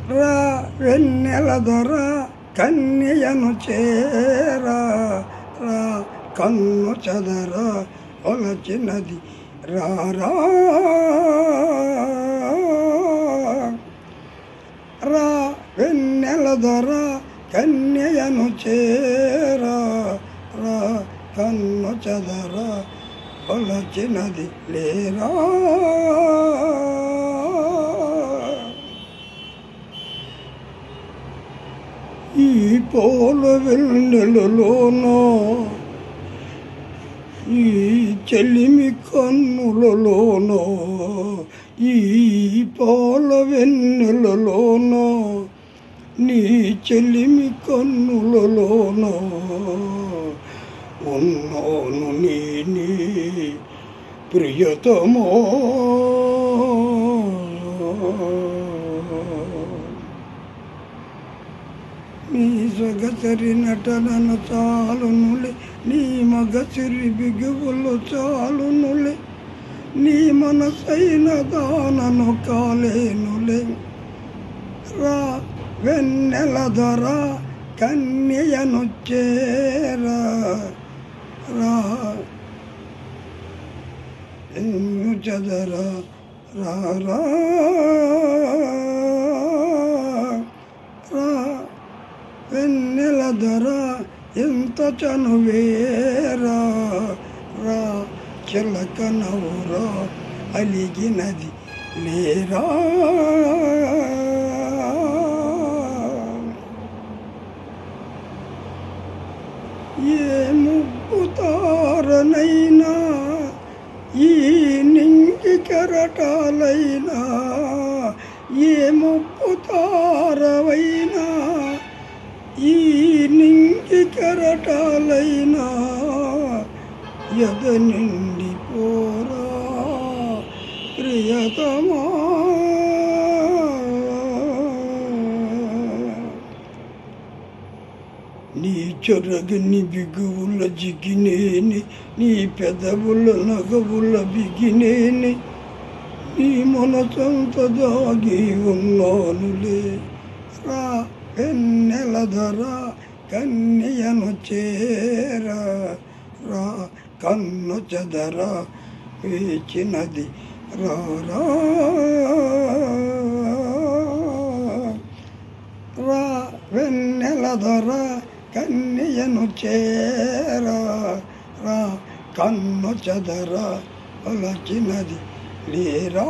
రా వెన్నెల దొర కన్యను చేరా రా కన్ను చదర కొలచినది రారా రా వెన్నెల దొర కన్యను చేరా రా కన్ను చదర కొలచినది లేరా. ఈ పోల వెన్నెలలోనో ఈ చెలిమి కన్నులలోనో ఈ పోల వెన్నెలలోనో నీ చెలిమి కన్నులలోనో ఉన్నాను నీ ప్రియతమో. నీ సొగసరి నటనను చాలునులే నీ మగసిరి బిగువులు చాలునులే నీ మనసైన దానను కాలేనులే. రా వెన్నెల దొర కన్యను చేరా రా చదరా రా వెన్నెల దొర ఎంత చనువేరా రా చిలక నవ్వురా అలిగినది లేరా. ఏ ముగ్గు తారనైనా ఈ నింగి కెరటాలైనా ఏ ముగ్గు తారవైనా ఈ నింగి కెరటాలైనా ఎద నిండి పోరా ప్రియతమా. నీ చొరగని బిగువుల జిగినేని నీ పెదవుల నగవుల బిగినేని నీ మనసంత దాగి ఉన్నానులే. రా వెన్నెల దొర కన్యను చేరా రా కన్ను చదర వేచినది రారా. రా వెన్నెల దొర కన్యను చేరా రా కన్ను చదర కొలచినది లేరా.